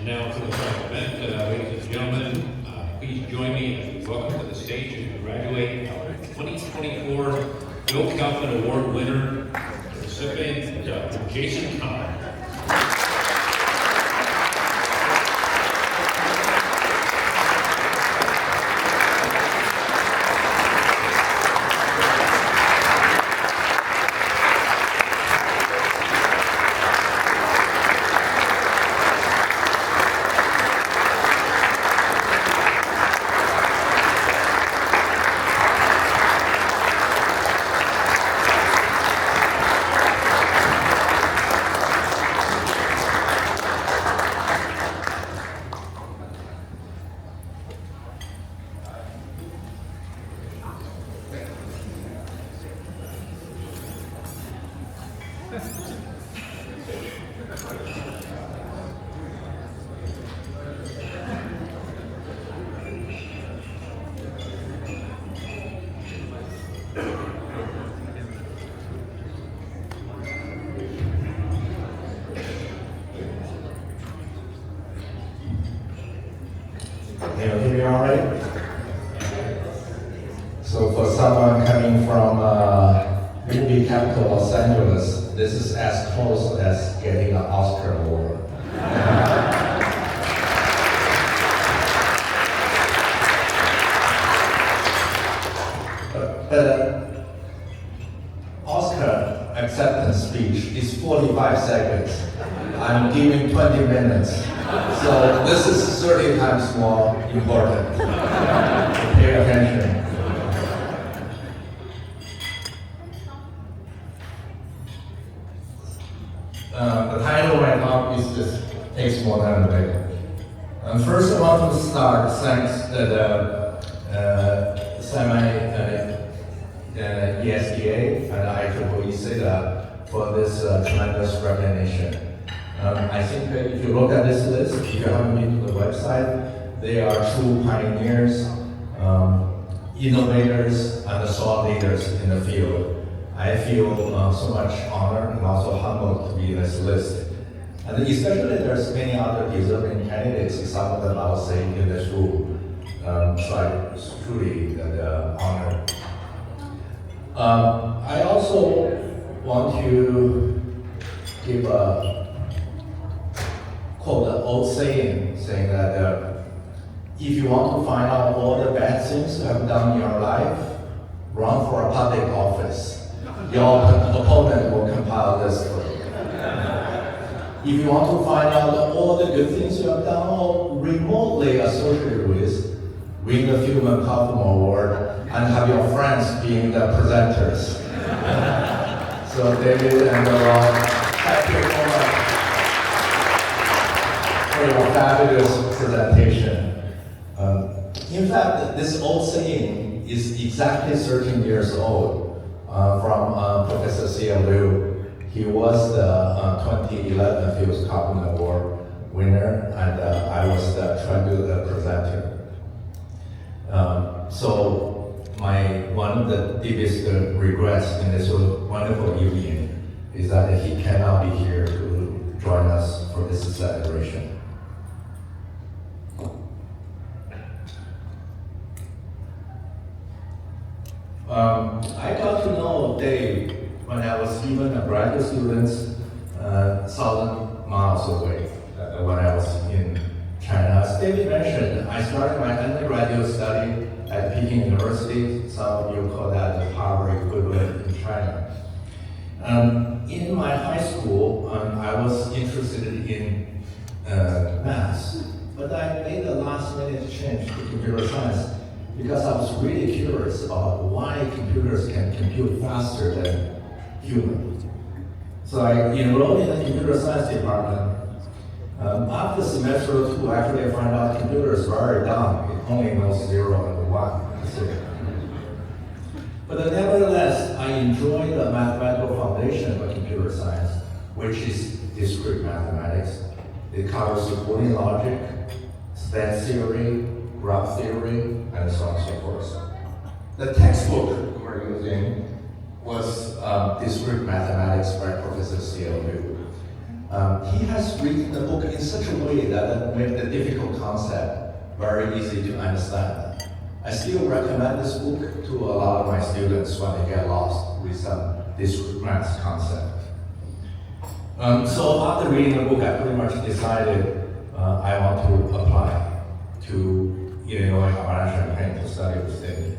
Now for the final event, ladies and gentlemen, please join me as we welcome to the stage and congratulate our 2024 Phil Kaufman Award winner, recipient Jason Cong. Can you hear me all right? So for someone coming from movie capital Los Angeles, this is as close as getting an Oscar award. but Oscar acceptance speech is 45 seconds. I'm giving 20 minutes. So this is 30 times more important. Pay attention. The title right now is just takes more than a minute. First, I want to start thanks to the ESDA and IEEE for this tremendous recognition. I think that if you look at this list, if you haven't been to the website, they are true pioneers, innovators, and thought leaders in the field. I feel so much honored and also humbled to be in this list. And especially there's many other deserving candidates, some of them I will say in this room. So it's truly an honor. I also want to give a quote, an old saying that if you want to find out all the bad things you have done in your life, run for a public office. Your opponent will compile this for you. If you want to find out all the good things you have done or remotely associated with, win the Phil Kaufman Award and have your friends being the presenters. So David and Ron, thank you so much for your fabulous presentation. In fact, this old saying is exactly 13 years old. From Professor C.L. Liu. He was the 2011 Phil Kaufman Award winner, and I was the tribute presenter. So one of the biggest regrets in this wonderful evening is that he cannot be here to join us for this celebration. I got to know Dave when I was even a graduate student 1,000 miles away when I was in China. As David mentioned, I started my undergraduate study at Peking University. Some of you call that the Harvard equivalent in China. In my high school, I was interested in math, but I made a last minute change to computer science because I was really curious about why computers can compute faster than humans. So I enrolled in the computer science department. After semester 2, actually I found out computers are very dumb. It only knows 0 and 1. But nevertheless, I enjoy the mathematical foundation of computer science, which is discrete mathematics. It covers Boolean logic, span theory, graph theory, and so on and so forth. The textbook we're using was Discrete Mathematics by Professor C.L. Liu. He has written the book in such a way that it makes the difficult concept very easy to understand. I still recommend this book to a lot of my students when they get lost with some discrete math concept. So after reading the book, I pretty much decided I want to apply to Illinois Champaign to study with David.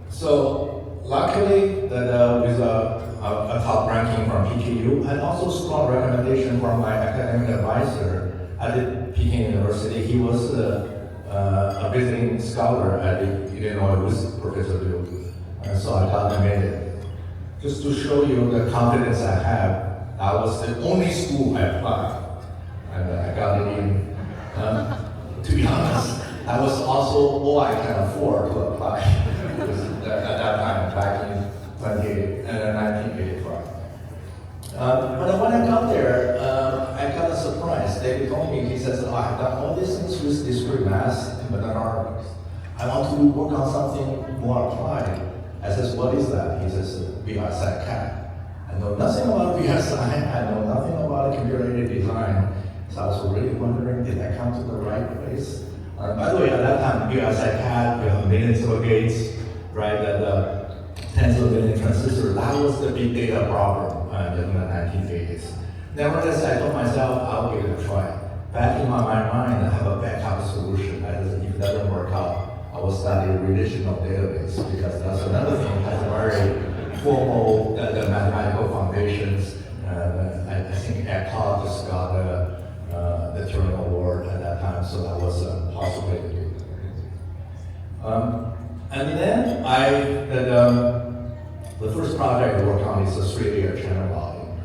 So luckily that with a top ranking from PKU and also strong recommendation from my academic advisor at the Peking University, he was a visiting scholar at the Illinois with Professor Liu. So I got admitted. Just to show you the confidence I have, that was the only school I applied, and I got it in. To be honest, that was also all I can afford to apply at that time, back in 1985. But when I got there, I got a surprise. David told me, he says, oh, I've done all these things with discrete math and mathematics. I want to work on something more applied. I says, what is that? He says, VLSI CAD. I know nothing about VLSI, I know nothing about computer-aided design. So I was really wondering, did I come to the right place? By the way, at that time, VLSI CAD, we have millions of gates, right? Tens of million transistors. That was the big data problem in the 1980s. Nevertheless, I told myself, I'll give it a try. Back in my mind, I have a backup solution. If it doesn't work out, I will study relational database, because that's another thing that has a very formal the mathematical foundations. I think Eckhart just got the Turing Award at that time, so that was a possibility. And then the first project I worked on is a 3-layer channel volume.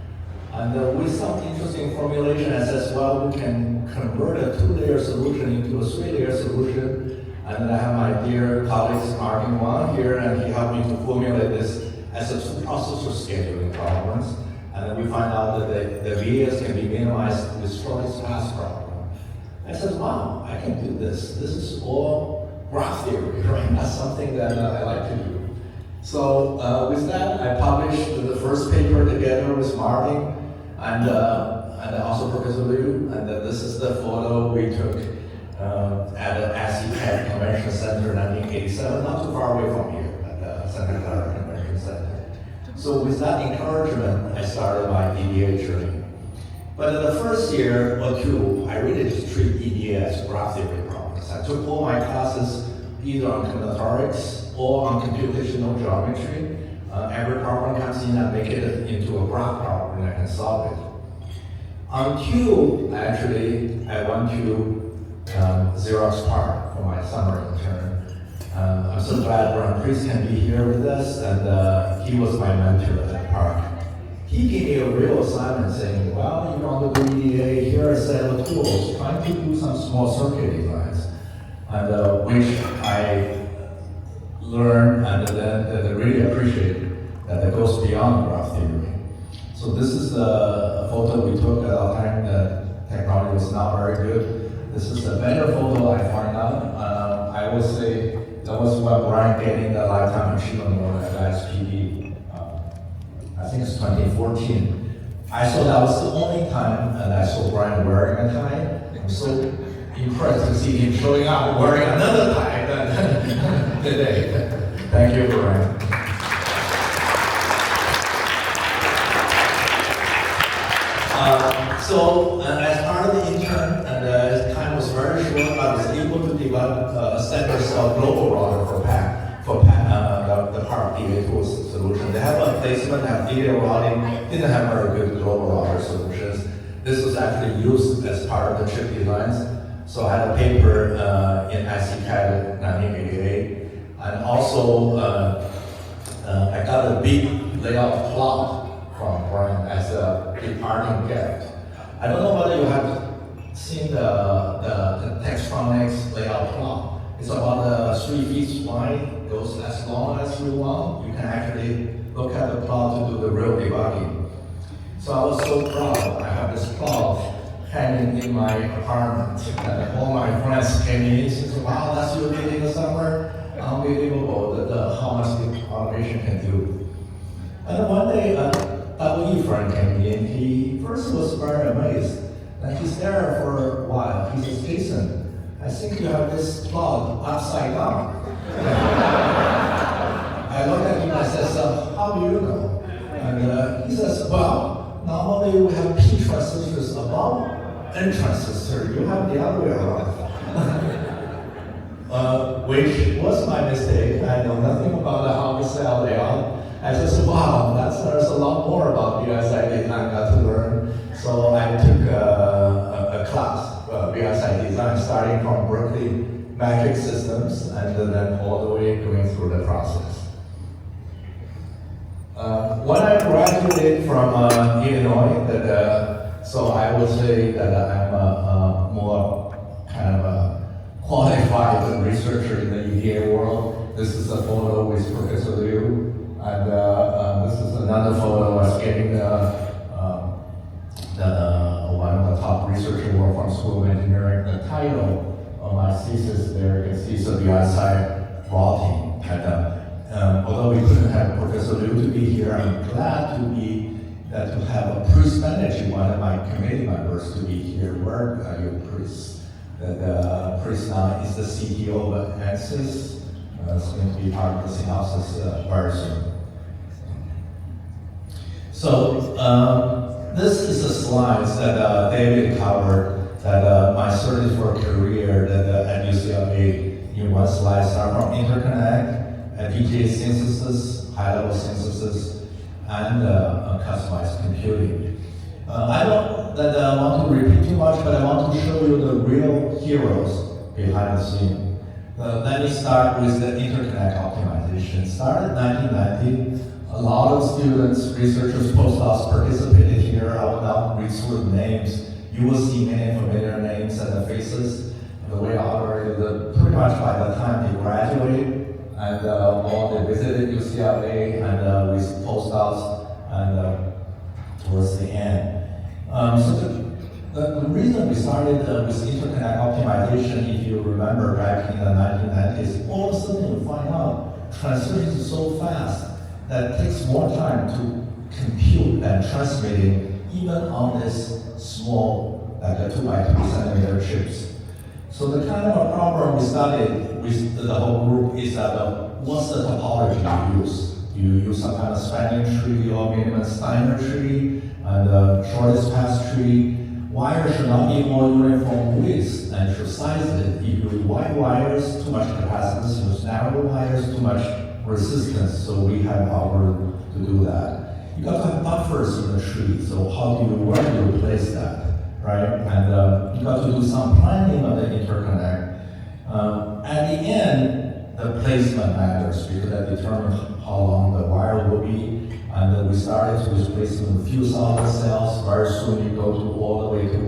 And with some interesting formulation, I said, well, we can convert a 2-layer solution into a 3-layer solution. And then I have my dear colleagues, Martin Wang here, and he helped me to formulate this as a 2-processor scheduling problems. And then we find out that the VAs can be minimized with shortest path problem. I said, wow, I can do this. This is all graph theory, right? That's something that I like to do. So with that, I published the first paper together with Martin and also Professor Liu. And this is the photo we took at the ASCII Convention Center in 1987, not too far away from here, at the Santa Clara Convention Center. So with that encouragement, I started my EDA journey. But in the first year or two, I really just treat EDA as graph theory problems. I took all my classes either on combinatorics or on computational geometry. Every problem comes in and make it into a graph problem and I can solve it. Until I went to Xerox PARC for my summer intern. I'm so glad Brian Priest can be here with us, and he was my mentor at PARC. He gave me a real assignment saying, well, you want to do EDA, here are a set of tools, trying to do some small circuit designs, and which I learned and then really appreciate that it goes beyond graph theory. So this is a photo we took at our time. The technology was not very good. This is a better photo I find out. I would say that was when Brian getting the Lifetime Achievement Award at ISPD. I think it's 2014. I saw that was the only time that I saw Brian wearing a tie. I'm so impressed to see him showing up wearing another tie today. Thank you, Brian. So as part of the intern, and as time was very short, I was able to develop a standard cell global router for the PARC DA tools solution. They have a placement, have data routing, didn't have very good global router solutions. This was actually used as part of the chip designs. So I had a paper in ICCAD 1988, and also I got a big layout plot from Brian as a departing gift. I don't know whether you have seen the Textronics layout plot. It's about 3 feet wide, goes as long as you want. You can actually look at the plot to do the real debugging. So I was so proud. I have this plot hanging in my apartment, and all my friends came in and said, wow, that's your day in the summer. Unbelievable how much the automation can do. And one day, WE friend came in. He first was very amazed. And he's there for a while. He says, Jason, I think you have this plug upside down. I looked at him and I said, so how do you know? And he says, well, normally we have P transistors above N transistor. You have the other way around. Which was my mistake. I know nothing about how the cell layout. I just, wow, there's a lot more about BSI design I got to learn. So I took a class, BSI design, starting from Berkeley Magic Systems, and then all the way going through the process. When I graduated from Illinois, so I would say that I'm a more kind of a qualified researcher in the EDA world. This is a photo with Professor Liu. And this is another photo I was getting one of the top research award from School of Engineering. The title of my thesis there, you can see, so the outside routing. And although we couldn't have Professor Liu to be here, I'm glad to have a Priest Managing, one of my committee members, to be here. Where are you, Priest? The Priest now is the CTO of ANSYS. It's going to be part of the synopsis very soon. So this is the slides that David covered, that my search for a career at UCLA. In one slide, start from interconnect, FPGA synthesis, high-level synthesis, and customized computing. I don't want to repeat too much, but I want to show you the real heroes behind the scene. Let me start with the interconnect optimization. Started in 1990. A lot of students, researchers, postdocs participated here. I will not read through the names. You will see many familiar names and the faces. The way I operated, pretty much by the time they graduated, and all they visited UCLA and with postdocs, and towards the end. So the reason we started with interconnect optimization, if you remember back in the 1990s, all of a sudden we find out transmission is so fast that it takes more time to compute than transmitting, even on this small, like a 2 by 2 centimeter chips. So the kind of a problem we studied with the whole group is that what's the topology you use? Do you use some kind of spanning tree or minimum Steiner tree and shortest path tree? Wires should not be more uniform width and should size it. If you use wide wires, too much capacitance. Use narrow wires, too much resistance. So we have algorithm to do that. You got to have buffers in the tree. So where do you place that, right? And you got to do some planning of the interconnect. At the end, the placement matters because that determines how long the wire will be. And we started with placing a few thousand cells. Very soon you go to all the way to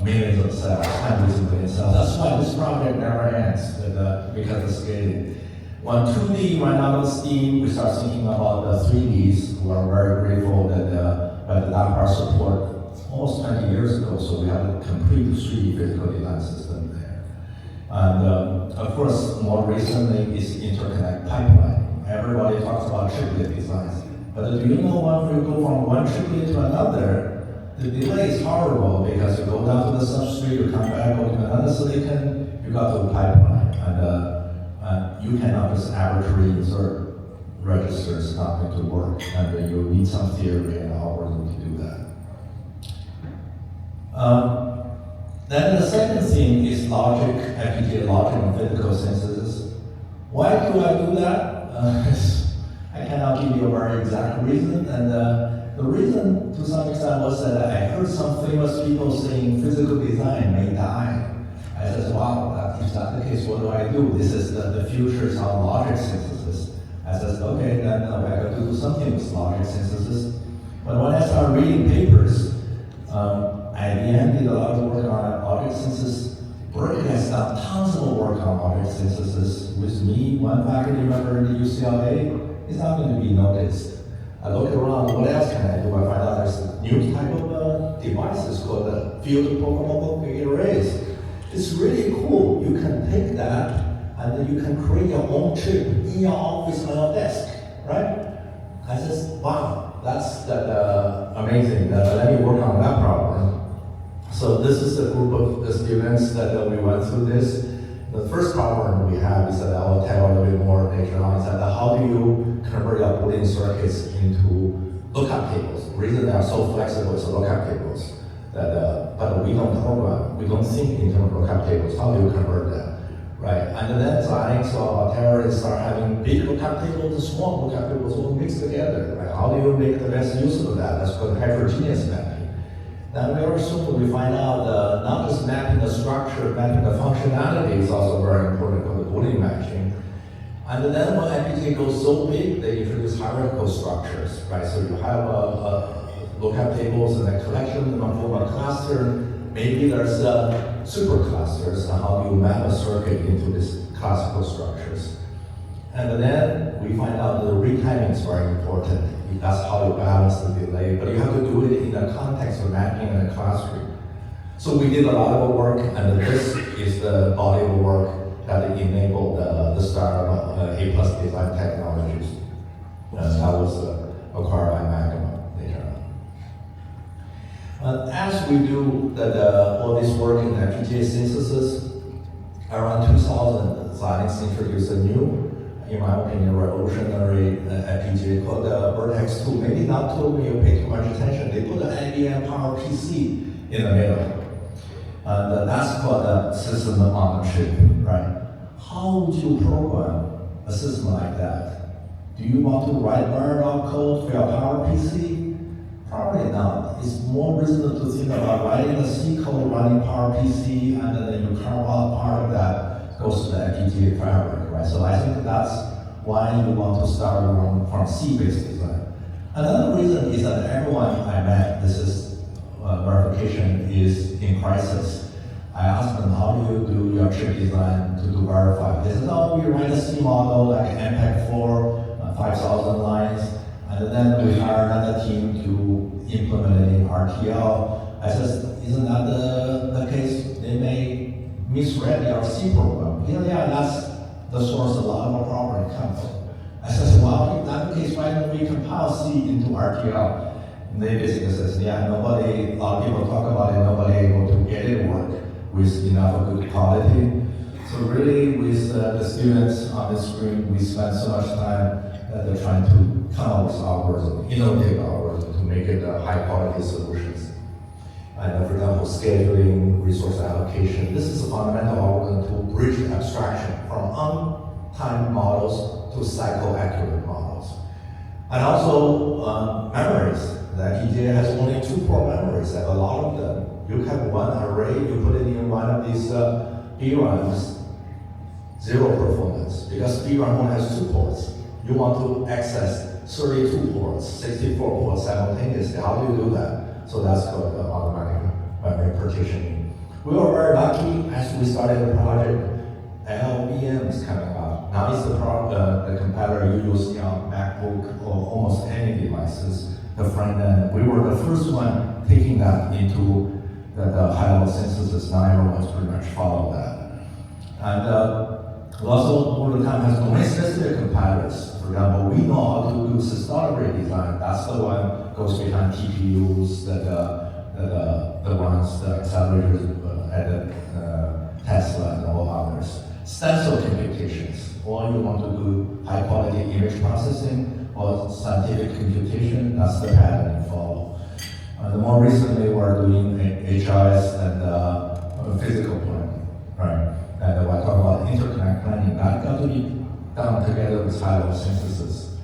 millions of cells, hundreds of million cells. That's why this project never ends because of scaling. When 2D ran out of steam, we start thinking about the 3Ds. We are very grateful that the DAPR support almost 20 years ago, so we have a complete 3D physical design system there. And of course, more recently is interconnect pipeline. Everybody talks about triplet designs. But do you know when we go from one triplet to another, the delay is horrible because you go down to the substrate, you come back, go to another silicon, you got to the pipeline. And you cannot just arbitrarily insert registers, it's not going to work. And you need some theory and algorithm to do that. Then the second thing is logic, FPGA logic and physical synthesis. Why do I do that? I cannot give you a very exact reason, and the reason to some extent was that I heard some famous people saying physical design may die. I said, wow, if that's the case, what do I do? This is the future is on logic synthesis. I said, okay, then I got to do something with logic synthesis. But when I started reading papers, I at the end did a lot of work on logic synthesis. Berkeley has done tons of work on logic synthesis. With me, one faculty member in the UCLA, is not going to be noticed. I look around, what else can I do? I find out there's a new type of devices called the field programmable arrays. It's really cool. You can take that and then you can create your own chip in your office on your desk, right? I said, wow, that's amazing. Let me work on that problem. So this is a group of the students that we went through this. The first problem we have is that I'll tell a little bit more later on, is that how do you convert your Boolean circuits into lookup tables? The reason they are so flexible is lookup tables. But we don't program, we don't think in terms of lookup tables. How do you convert them, right? And then Xilinx or terrorists start having big lookup tables and small lookup tables all mixed together, right? How do you make the best use of that? That's called heterogeneous mapping. Then very soon we find out not just mapping the structure, mapping the functionality is also very important for the Boolean matching. And then when FPGA goes so big, they introduce hierarchical structures, right? So you have lookup tables and a collection of them form a cluster. Maybe there's super clusters, and how do you map a circuit into these classical structures? And then we find out the retiming is very important. That's how you balance the delay, but you have to do it in the context of mapping and the clustering. So we did a lot of work, and this is the body of work that enabled the start of A+ design technologies. That was acquired by Magma later on. As we do all this work in FPGA synthesis, around 2000, Xilinx introduced a new, in my opinion, revolutionary FPGA called the Vertex 2. Maybe not too many pay too much attention. They put the IBM Power PC in the middle. And that's called a system on a chip, right? How would you program a system like that? Do you want to write Verilog code for your Power PC? Probably not. It's more reasonable to think about writing the C code, running Power PC, and then you carve out part of that goes to the FPGA fabric, right? So I think that's why you want to start from C-based design. Another reason is that everyone I met, this is verification, is in crisis. I asked them, how do you do your chip design to do verify? They said, oh, we write a C model like MPEG-4, 5,000 lines, and then we hire another team to implement it in RTL. I said, isn't that the case? They may misread your C program. Yeah, that's the source a lot of our problem comes from. I said, well, if that's the case, why don't we compile C into RTL? And they basically says, yeah, a lot of people talk about it, nobody able to get it work with enough of good quality. So really, with the students on the screen, we spend so much time that they're trying to come up with algorithms, innovative algorithms to make it high quality solutions. And for example, scheduling, resource allocation. This is a fundamental algorithm to bridge abstraction from untimed models to cycle-accurate models. And also memories. The FPGA has only 2 core memories, and a lot of them. You have one array, you put it in one of these DRAMs, 0 performance, because DRAM only has 2 ports. You want to access 32 ports, 64 ports simultaneously. How do you do that? So that's called automatic memory partitioning. We were very lucky as we started the project. LLVM is coming up. Now it's the competitor you use on MacBook or almost any devices, the front end. We were the first one taking that into the high-level synthesis. Now everyone's pretty much followed that. And we also, over the time, has domain-specific compilers. For example, we know how to do systolic design. That's the one goes behind TPUs, the ones, the accelerators at Tesla and all others. Stencil computations, or you want to do high-quality image processing or scientific computation, that's the pattern you follow. And more recently, we're doing HRS and physical planning, right? And when I talk about interconnect planning, that got to be done together with high-level synthesis.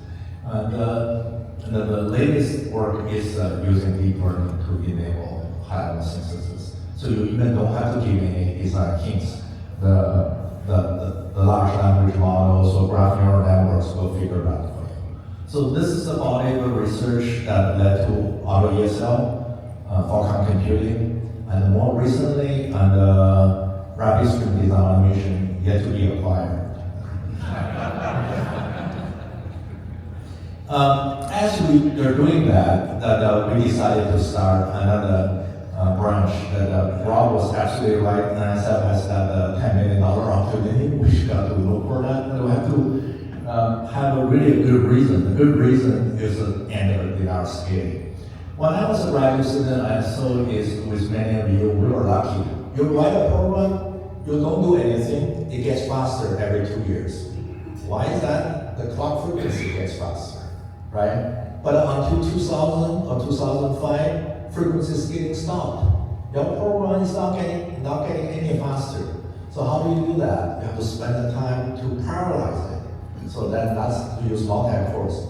And the latest work is using deep learning to enable high-level synthesis. So you even don't have to give any design hints. The large language models or graph neural networks will figure it out for you. So this is the body of research that led to AutoESL, Qualcomm computing, and more recently, rapid stream design automation yet to be acquired. As we are doing that, we decided to start another branch that Rob was absolutely right. NSF has that $10 million opportunity. We got to look for that. We have to have a really good reason. The good reason is the end of our scaling. When I was a graduate student, I saw is with many of you, we were lucky. You write a program, you don't do anything, it gets faster every 2 years. Why is that? The clock frequency gets faster, right? But until 2000 or 2005, frequency scaling stopped. Your program is not getting any faster. So how do you do that? You have to spend the time to parallelize it. So then that's to use multi-cores.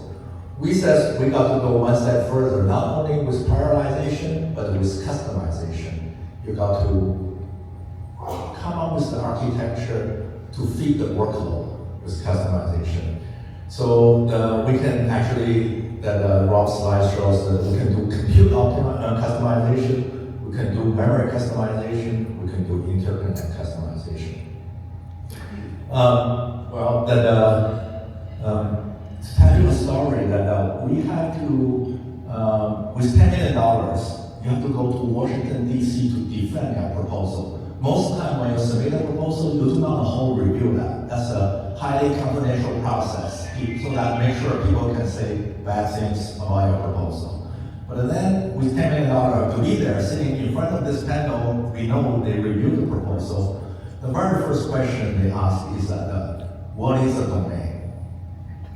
We said we got to go one step further, not only with parallelization, but with customization. You got to come up with the architecture to feed the workload with customization. So we can actually, Rob's slide shows that we can do compute customization, we can do memory customization, we can do interconnect customization. To tell you a story that we had to, with $10 million, you have to go to Washington, D.C. to defend your proposal. Most of the time when you submit a proposal, you do not whole review that. That's a highly confidential process, so that make sure people can say bad things about your proposal. But then with $10 million to be there, sitting in front of this panel, we know they reviewed the proposal. The very first question they ask is that, what is a domain?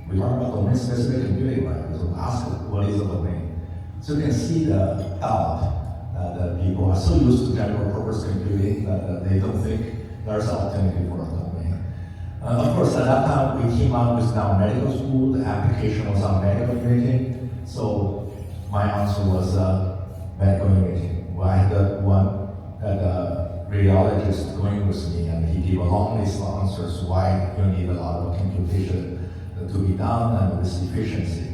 We talk about domain-specific computing, right? So ask what is a domain. So you can see the doubt that people are so used to general purpose computing that they don't think there's an alternative for a domain. Of course, at that time, we came out with now medical school. The application was on medical imaging. So my answer was medical imaging. Well, I had one radiologist going with me, and he gave a long list of answers why you need a lot of computation to be done and with efficiency.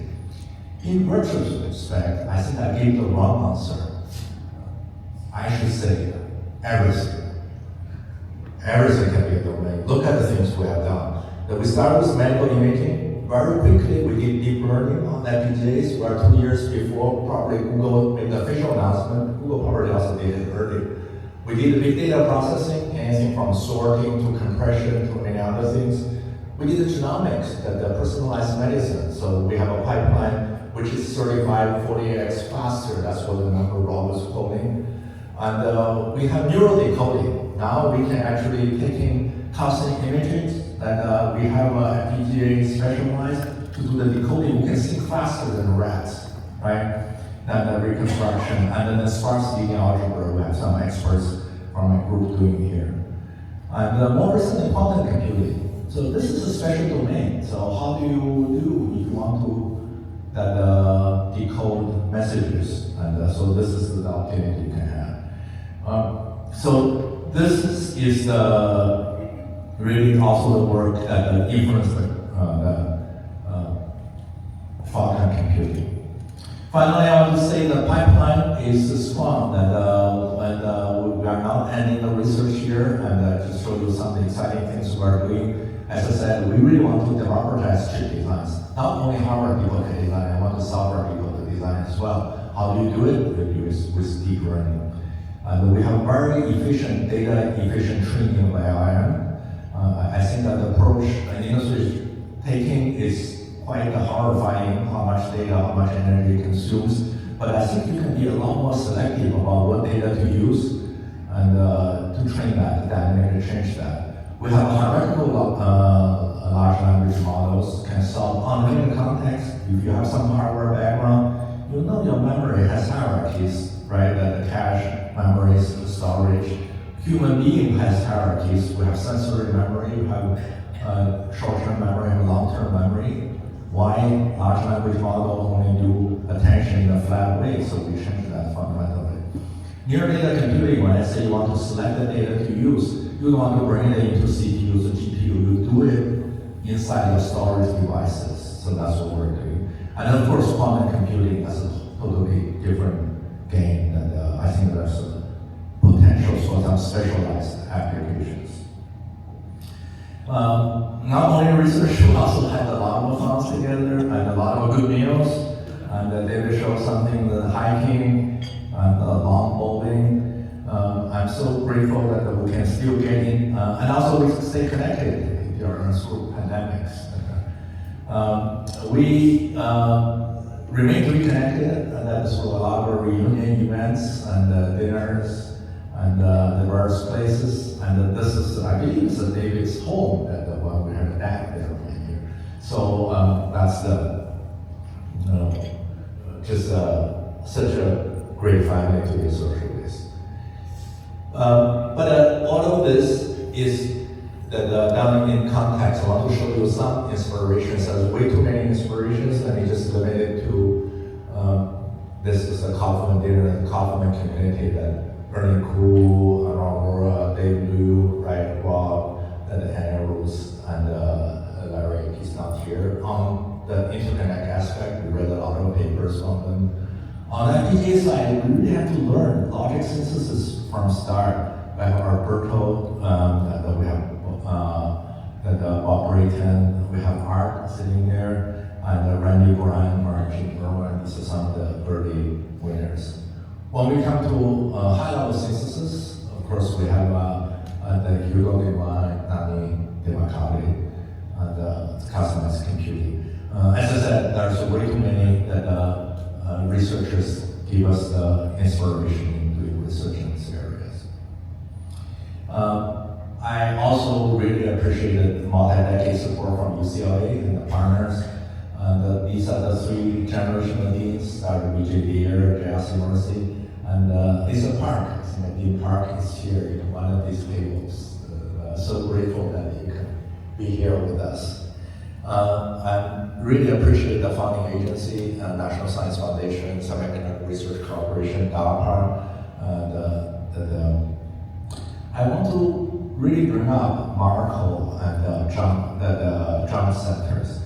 In retrospect, I think I gave the wrong answer. I should say everything. Everything can be a domain. Look at the things we have done. That we started with medical imaging. Very quickly, we did deep learning on FPGAs, where 2 years before, probably Google made the official announcement. Google probably also did it early. We did the big data processing, anything from sorting to compression to many other things. We did the genomics, the personalized medicine. So we have a pipeline which is 35, 40x faster. That's what the number Rob was quoting. And we have neural decoding. Now we can actually take in cosmic images, and we have FPGA specialized to do the decoding. We can think faster than rats, right? Than the reconstruction. And then the sparse linear algebra, we have some experts from my group doing here. And more recently, quantum computing. So this is a special domain. So how do you do if you want to decode messages? And so this is the opportunity you can have. So this is really also the work that influenced the quantum computing. Finally, I want to say the pipeline is strong, and we are now ending the research here, and to show you some of the exciting things we are doing. As I said, we really want to democratize chip designs. Not only hardware people can design, I want the software people to design as well. How do you do it? We do it with deep learning. And we have very efficient data, efficient training of LLM. I think that the approach the industry is taking is quite horrifying, how much data, how much energy it consumes. But I think you can be a lot more selective about what data to use and to train that, dynamically change that. We have hierarchical large language models can solve unlimited context. If you have some hardware background, you know your memory has hierarchies, right? The cache, memories, the storage. Human being has hierarchies. We have sensory memory, we have short-term memory and long-term memory. Why large language model only do attention in a flat way? So we change that fundamentally. Near data computing, when I say you want to select the data to use, you don't want to bring it into CPUs or GPU. You do it inside your storage devices. So that's what we're doing. And of course, quantum computing is a totally different game, and I think there's a potential for some specialized applications. Not only research, we also had a lot of fun together and a lot of good meals. And David showed something, the hiking and lawn bowling. I'm so grateful that we can still get in, and also we stay connected during through pandemics. We remain to be connected, and that is for a lot of reunion events and dinners and the various places. And this is, I believe, it's David's home that the one we have a dad there right here. So that's the just such a great family to be social with. But all of this is that done in context. I want to show you some inspirations. There's way too many inspirations. Let me just limit it to this is the Kaufman dinner, the Kaufman community that Ernie Koo, Aurora, Dave Liu, right, Rob, and Anna Rose, and Larry, he's not here. On the interconnect aspect, we read a lot of papers on them. On the FPGA side, we really have to learn logic synthesis from start. We have Alberto, that we have Bob Brayton, we have Art sitting there, and Randy Bryan, Martin Irwin. These are some of the early winners. When we come to high-level synthesis, of course, we have the Hugo Devine, Nani Demakali, and customized computing. As I said, there's way too many that researchers give us the inspiration in doing research in these areas. I also really appreciated multi-decade support from UCLA and the partners. These are the three generational deans, Dr. B.J. Deere, J.S. Mercy, and Lisa Park. Dean Park is here in one of these tables. So grateful that you can be here with us. I really appreciate the funding agency, National Science Foundation, Semiconductor Research Corporation, DARPA, and I want to really bring up Marco and the jump centers.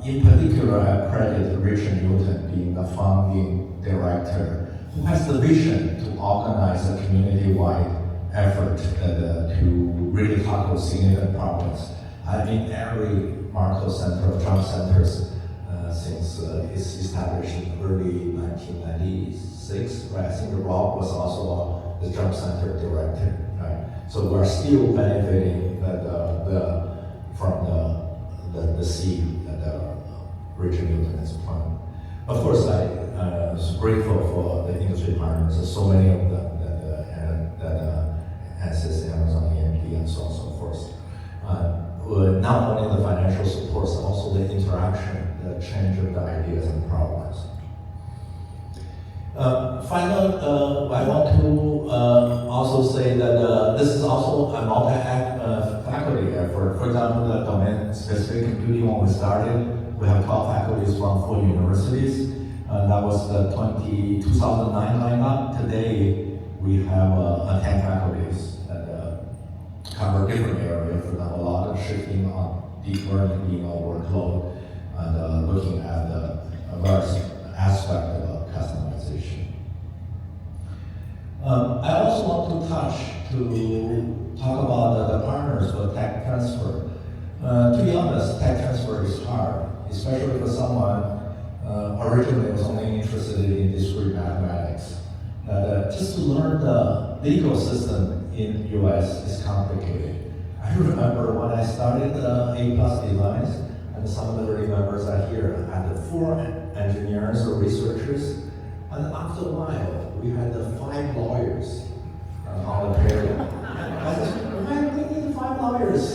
In particular, I credit Richard Newton being the founding director who has the vision to organize a community-wide effort to really tackle significant problems. I've been every Marco Center, jump centers, since it's established in early 1996, right? I think Rob was also the jump center director, right? So we're still benefiting from the seed that Richard Newton has planted. Of course, I was grateful for the industry partners. There's so many of them that access Amazon, EMP, and so on and so forth. Not only the financial support, but also the interaction, the change of the ideas and problems. Finally, I want to also say that this is also a multi-faculty effort. For example, the domain-specific computing, when we started, we have 12 faculties from 4 universities. That was the 2009 lineup. Today, we have 10 faculties that cover different areas. For example, a lot of shifting on deep learning being a workload, and looking at the various aspects of customization. I also want to talk about the partners for tech transfer. To be honest, tech transfer is hard, especially for someone originally was only interested in discrete mathematics. Just to learn the legal system in US is complicated. I remember when I started A+ Designs, and some of the early members are here, I had 4 engineers or researchers, and after a while, we had 5 lawyers on the payroll. I said, why do we need 5 lawyers?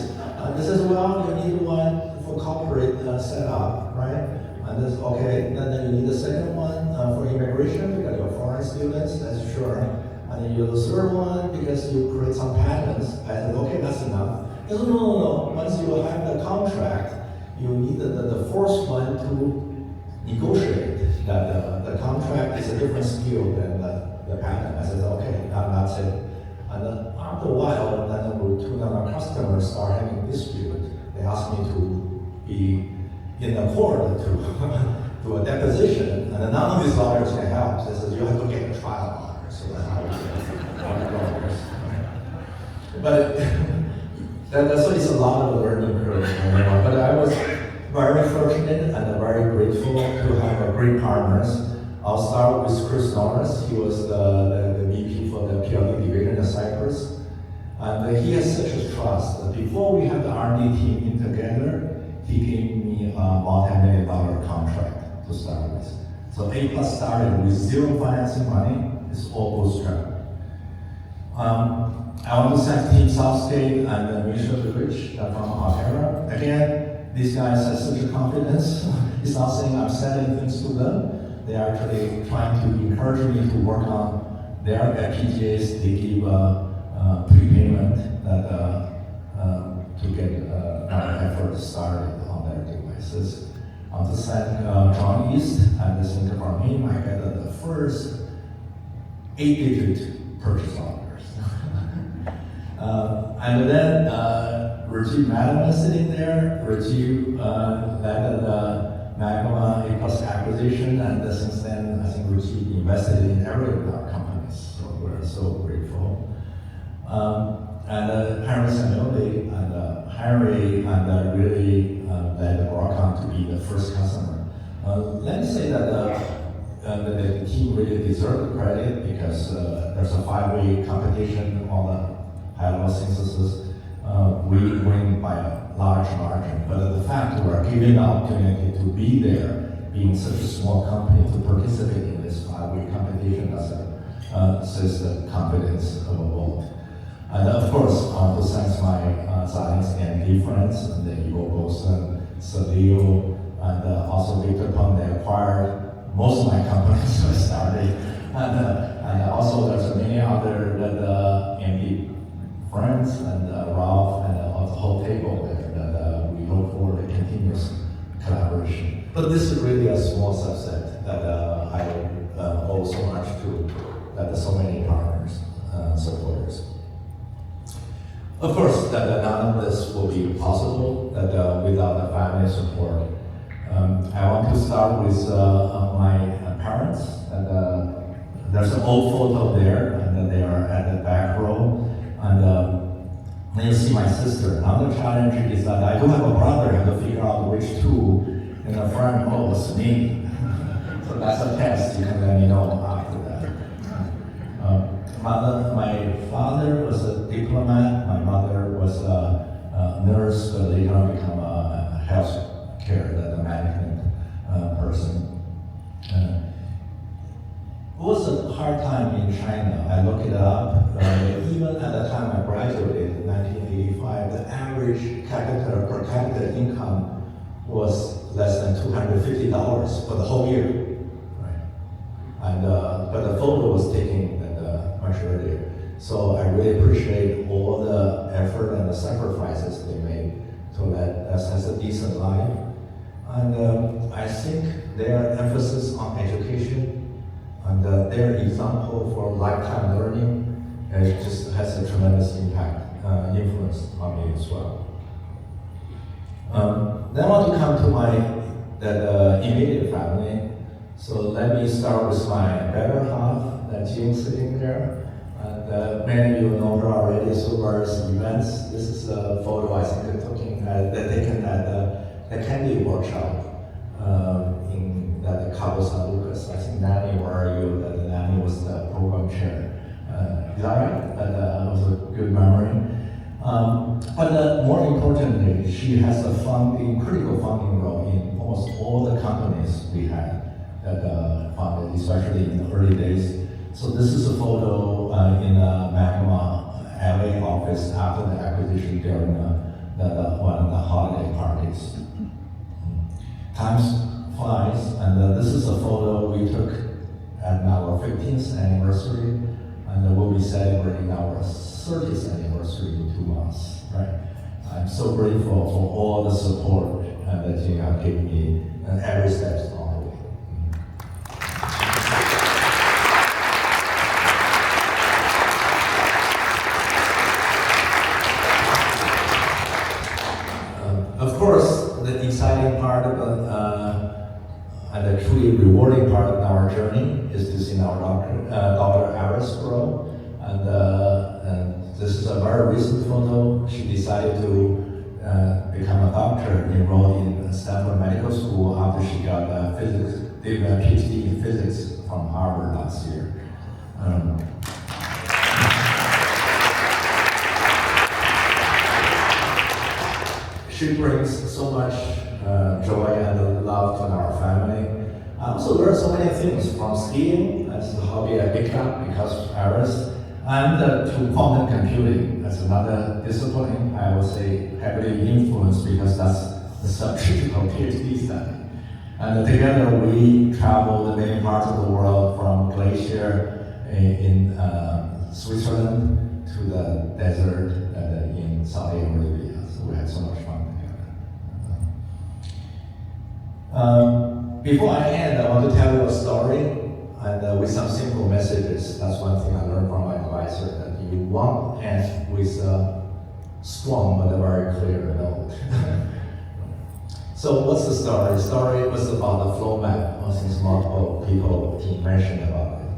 They said, well, you need one for corporate setup, right? And this, okay, then you need a second one for immigration, because you're foreign students, that's sure. And then you need the third one because you create some patents. I said, okay, that's enough. He said, no. Once you have the contract, you need the fourth one to negotiate. The contract is a different skill than the patent. I said, okay, that's it. And then after a while, then two of our customers start having dispute. They asked me to be in the court to do a deposition, and none of these lawyers can help. They said, you have to get a trial lawyer. So that's how we get lawyers. But so it's a lot of learning curve. But I was very fortunate and very grateful to have great partners. I'll start with Chris Norris. He was the VP for the PLD division at Cypress. And he has such a trust. Before we had the R&D team in together, he gave me multi-million-dollar contract to start with. So A Plus started with zero financing money. It's all bootstrapped. I want to thank Team Southgate and Michelle Rich from Altera. Again, these guys have such a confidence. It's not saying I'm selling things to them. They are actually trying to encourage me to work on their FPGAs. They give prepayment that, to get our effort started on their devices. I want to thank John East and the center from him. I got the first 8-digit purchase orders. And then Rajiv Madam is sitting there. Rajiv led the Magma A Plus acquisition, and since then, I think Rajiv invested in every of our companies, so we're so grateful. And Henry Samueli and Henry and really led Broadcom to be the first customer. Let me say that the team really deserves the credit because there's a 5-way competition on the high-level synthesis. We win by a large margin, but the fact we're given the opportunity to be there, being such a small company, to participate in this 5-way competition says the confidence of a vote. And of course, I want to thank my Xilinx AMD friends, and the Ivo Bolson, Salil, and also Victor Peng. They acquired most of my companies I started. And also there's many other AMD friends and Ralph and the whole table there that we look forward to continuous collaboration. But this is really a small subset that I owe so much to so many partners, supporters. Of course, that none of this will be possible without the family support. I want to start with my parents. There's an old photo there, and they are at the back row. And then you see my sister. Another challenge is that I do have a brother. I have to figure out which two in the front row is me. So that's a test. You can let me know after that. My father was a diplomat. My mother was a nurse, but later on become a health care, the management person. It was a hard time in China. I looked it up. Even at the time I graduated in 1985, the average per capita income was less than $250 for the whole year. Right? And but the photo was taken much earlier. So I really appreciate all the effort and the sacrifices they made to let us have a decent life. And I think their emphasis on education and their example for lifetime learning just has a tremendous influence on me as well. Then I want to come to my immediate family. So let me start with my better half, Jean sitting there. And many of you know her already through various events. This is a photo I think they're taken at the Candy workshop in Cabo San Lucas. I think Nanny, where are you? Nanny was the program chair. Is that right? That was a good memory. But more importantly, she has a critical funding role in almost all the companies we had that funded, especially in the early days. So this is a photo in the Magma LA office after the acquisition during one of the holiday parties. Time flies, and this is a photo we took at our 15th anniversary, and we'll be celebrating our 30th anniversary in 2 months, right? I'm so grateful for all the support that you have given me every step along the way. Of course, the exciting part and the truly rewarding part of our journey is to see our daughter Iris grow. And this is a very recent photo. She decided to become a doctor, enrolled in Stanford Medical School after she got did a PhD in physics from Harvard last year. She brings so much joy and love to our family. I also learned so many things from skiing as a hobby I picked up because of Paris, and to quantum computing as another discipline. I would say heavily influenced because that's the subject of PhD study. And together we traveled many parts of the world, from glacier in Switzerland to the desert in Saudi Arabia. So we had so much fun together. Before I end, I want to tell you a story, and with some simple messages. That's one thing I learned from my advisor, that you want to end with a strong but a very clear note. So what's the story? The story was about the flow map, since multiple people mentioned about it.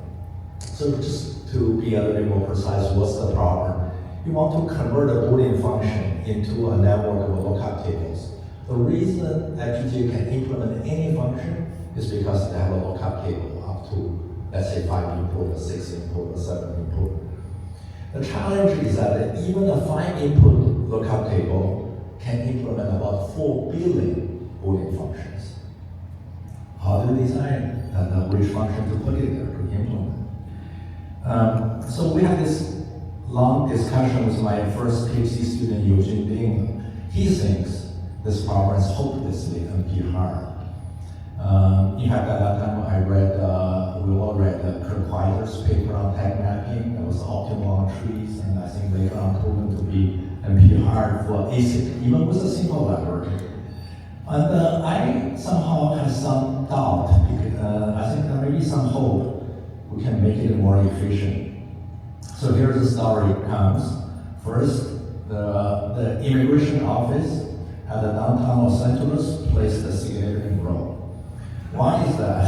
So just to be a little bit more precise, what's the problem? You want to convert a Boolean function into a network of lookup tables. The reason FPGA can implement any function is because they have a lookup table up to, let's say, 5 input, or 6 input, or 7 input. The challenge is that even a 5 input lookup table can implement about 4 billion Boolean functions. How do you design which function to put in there to implement? So we had this long discussion with my first PhD student, Eugene Ding. He thinks this problem is hopelessly NP hard. In fact, at that time we all read Kirk Whiter's paper on tag mapping. That was optimal on trees, and I think later on proven to be NP hard for ASIC, even with a single library. And I somehow had some doubt, because I think there may be some hope we can make it more efficient. So here's the story comes. First, the immigration office at the downtown Los Angeles placed a significant role. Why is that?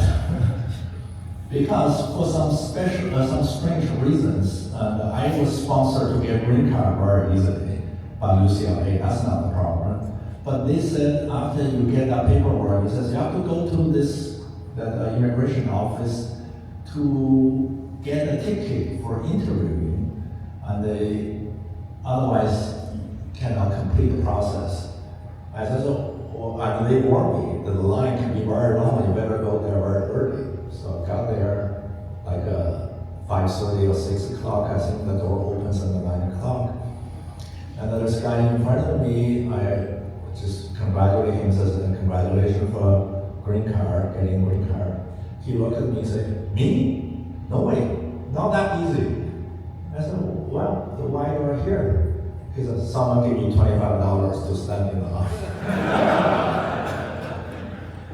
Because for some strange reasons, I was sponsored to get green card very easily by UCLA. That's not the problem. But they said after you get that paperwork, it says you have to go to the immigration office to get a ticket for interviewing, and they otherwise cannot complete the process. I said, and they warned me that the line can be very long, you better go there very early. So I got there like 5:30 or 6 o'clock. I think the door opens at 9 o'clock. And then this guy in front of me, I just congratulated him, says, congratulations for green card, getting green card. He looked at me and said, me? No way, not that easy. I said, well, so why you are here? He said, someone gave me $25 to stand in the line.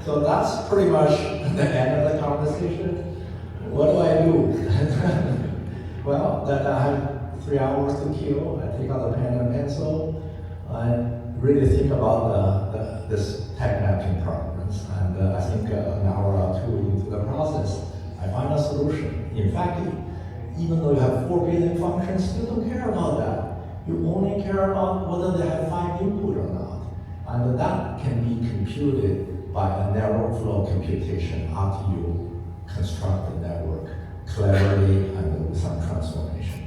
So that's pretty much the end of the conversation. What do I do? Well, then I have 3 hours to kill. I take out a pen and pencil. I really think about this tag mapping problems. And I think an hour or two into the process, I find a solution. In fact, even though you have 4 billion functions, you don't care about that. You only care about whether they have 5 input or not. And that can be computed by a narrow flow computation after you construct the network cleverly and with some transformation.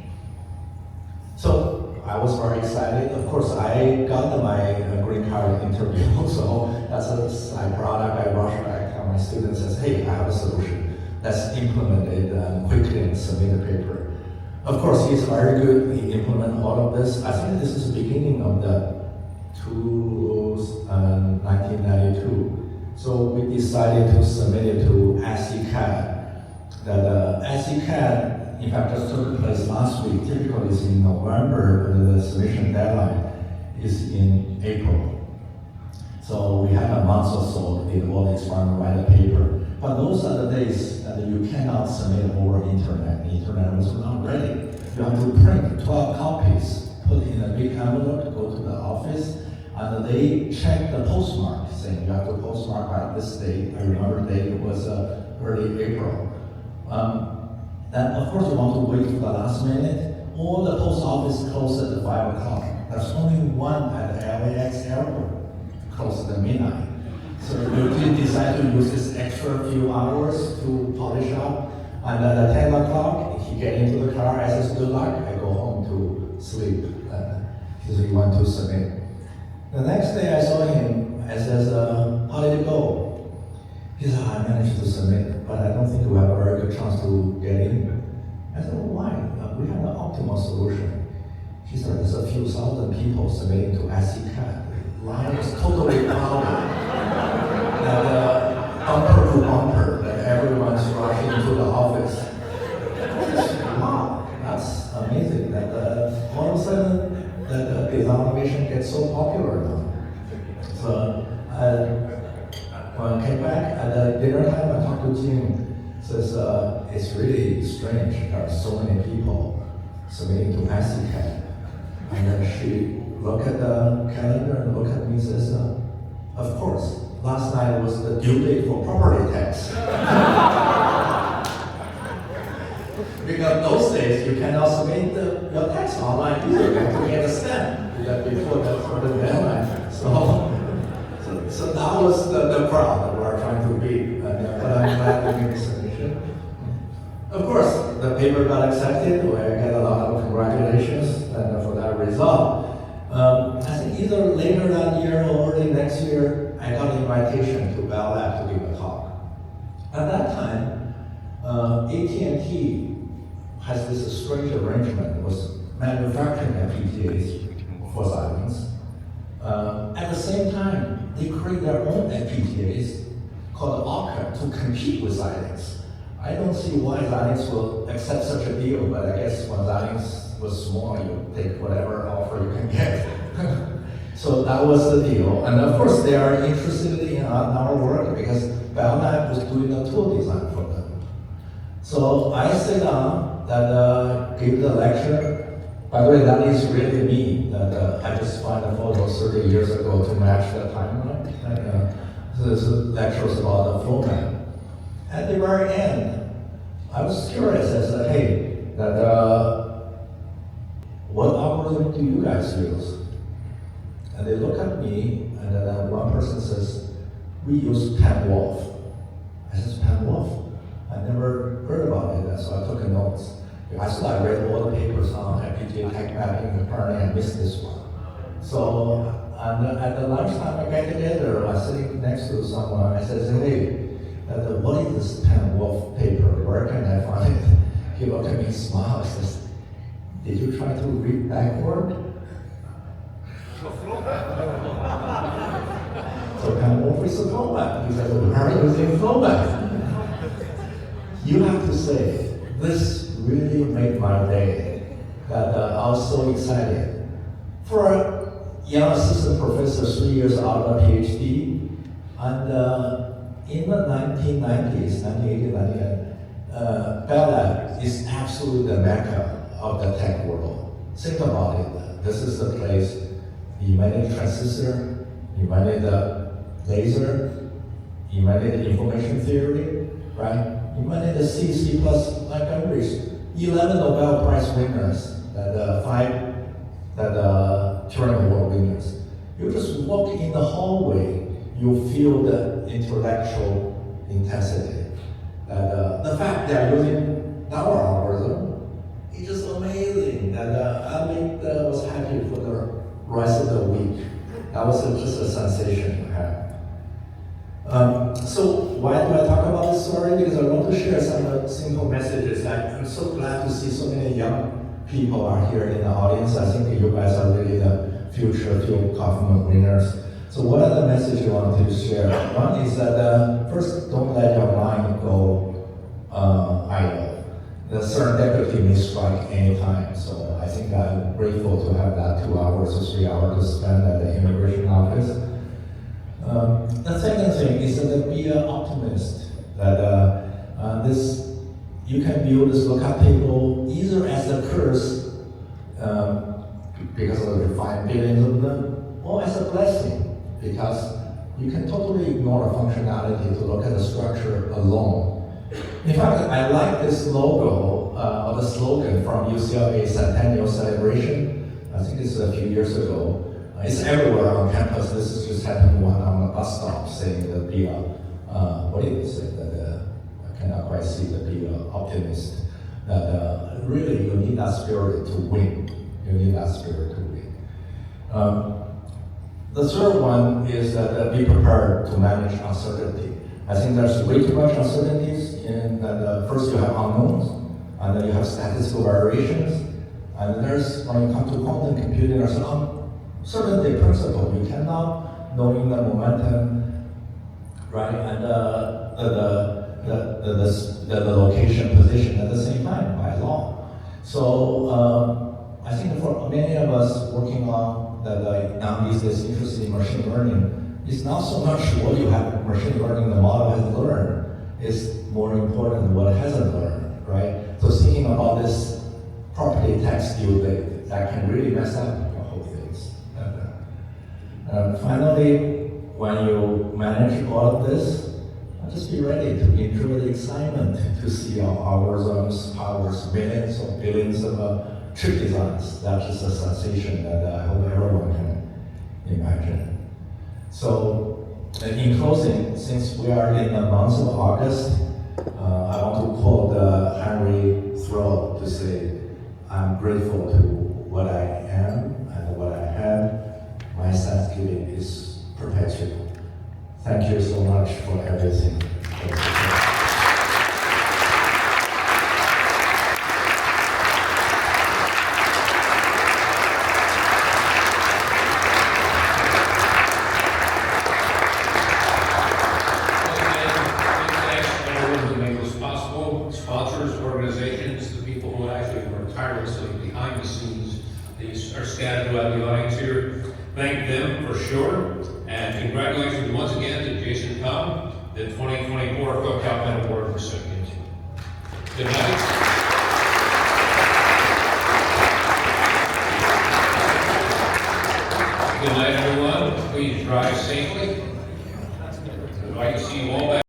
So I was very excited. Of course, I got my green card interview, so that's a side product. I rushed back and my student says, hey, I have a solution. Let's implement it quickly and submit a paper. Of course, he's very good. He implemented all of this. I think this is the beginning of the 1992. So we decided to submit it to ASCII-CAD. The ASCII-CAD, in fact, just took place last week. Typically it's in November, but the submission deadline is in April. So we have a month or so to do all the experiment, write a paper. But those are the days that you cannot submit over internet. The internet was not ready. You have to print 12 copies, put in a big envelope, go to the office, and they check the postmark, saying you have to postmark by this date. I remember the date, it was early April. Then of course you want to wait for the last minute. All the post office closed at 5 o'clock. There's only one at the LAX airport, closed at midnight. So you decide to use this extra few hours to polish up. And at 10 o'clock, he get into the car, I says, good luck, I go home to sleep. He said, you want to submit. The next day I saw him, I says, how did it go? managed to submit, but I don't think we have a very good chance to get in. I said, well, why? We have an optimal solution. He said, there's a few thousand people submitting to SCCAT. The line is totally crowded. And bumper to bumper, that everyone's rushing to the office. Wow, that's amazing. That all of a sudden, that the automation gets so popular now. So when I came back at the dinner time, I talked to Jim. Says it's really strange. There are so many people submitting to SCCAT. And then she looked at the calendar and looked at me and says, of course, last night was the due date for property tax. Because those days you cannot submit your tax online either. You have to get a stamp before the deadline. So that was the crowd that we are trying to beat. But I'm glad we made the submission. Of course, the paper got accepted. We get a lot of congratulations for that result. I think either later that year or early next year, I got an invitation to Bell Lab to give a talk. At that time, AT&T has this strange arrangement. It was manufacturing FPGAs for Xilinx. At the same time, they create their own FPGAs called Orca to compete with Xilinx. I don't see why Xilinx will accept such a deal, but I guess when Xilinx was small, you take whatever offer you can get. So that was the deal. And of course, they are interested in our work because Bell Lab was doing a tool design for them. So I sit down and give the lecture. By the way, that is really me. I just found a photo 30 years ago to match the timeline. So this lecture was about the flow map. At the very end, I was curious. I said, hey, what algorithm do you guys use? And they look at me, and then one person says, we use Pan-Wolf. I said, Pan-Wolf? I never heard about it, so I took a notes. I read all the papers on FPGA tech mapping and apparently I missed this one. So at the lunchtime I got together, I was sitting next to someone, I said, hey, what is this Pan-Wolf paper? Where can I find it? He looked at me and smiled, he says, did you try to read backward? So Pan-Wolf is a flow map. He said, well, are you using flow map? You have to say, this really made my day. That I was so excited. For a young assistant professor, 3 years out of a PhD, and in the 1990s, 1980, 1990, Bell Lab is absolutely the mecca of the tech world. Think about it. This is the place you invented transistor, you invented the laser, you invented differential theory, right? You invented the C++ language. 11 Nobel Prize winners, five Turing Award winners. You just walk in the hallway, you feel the intellectual intensity. The fact they're using our algorithm is just amazing. I was happy for the rest of the week. That was just a sensation to have. So why do I talk about this story? Because I want to share some simple messages. I'm so glad to see so many young people are here in the audience. I think you guys are really the future Phil Kaufman winners. So what are the messages you want to share? One is that first, don't let your mind go idle. The serendipity may strike any time. So I think I'm grateful to have that 2 hours or 3 hours to spend at the immigration office. The second thing is that be an optimist. That you can build this lookup table either as a curse because of the refined billions of them, or as a blessing because you can totally ignore the functionality to look at the structure alone. In fact, I like this logo or the slogan from UCLA Centennial Celebration. I think it's a few years ago. It's everywhere on campus. This is just happened one on a bus stop saying that be what did it say? That I cannot quite see the be optimist. That really you need that spirit to win. You need that spirit to win. The third one is that be prepared to manage uncertainty. I think there's way too much uncertainties in that first you have unknowns, and then you have statistical variations, and there's, when you come to quantum computing, there's uncertainty principle. You cannot knowing the momentum, right, and the location position at the same time by law. So I think for many of us working on now these days interested in machine learning, it's not so much what you have machine learning, the model has learned, it's more important than what it hasn't learned, right? So thinking about this property tax due date, that can really mess up the whole things. Finally, when you manage all of this, just be ready to enjoy the excitement to see our algorithms, powers, millions or billions of chip designs. That's just a sensation that I hope everyone can imagine. So, in closing, since we are in the month of August, I want to quote Henry Thoreau to say, I'm grateful to what I am and what I have. My thanksgiving is perpetual. Thank you so much for everything. Sponsors, organizations, the people who actually work tirelessly behind the scenes. These are scattered throughout the audience here. Thank them for sure. And congratulations once again to Jason Cong, the 2024 Phil Kaufman Award recipient. Good night. Good night, everyone. Please drive safely. I'd like to see you all back.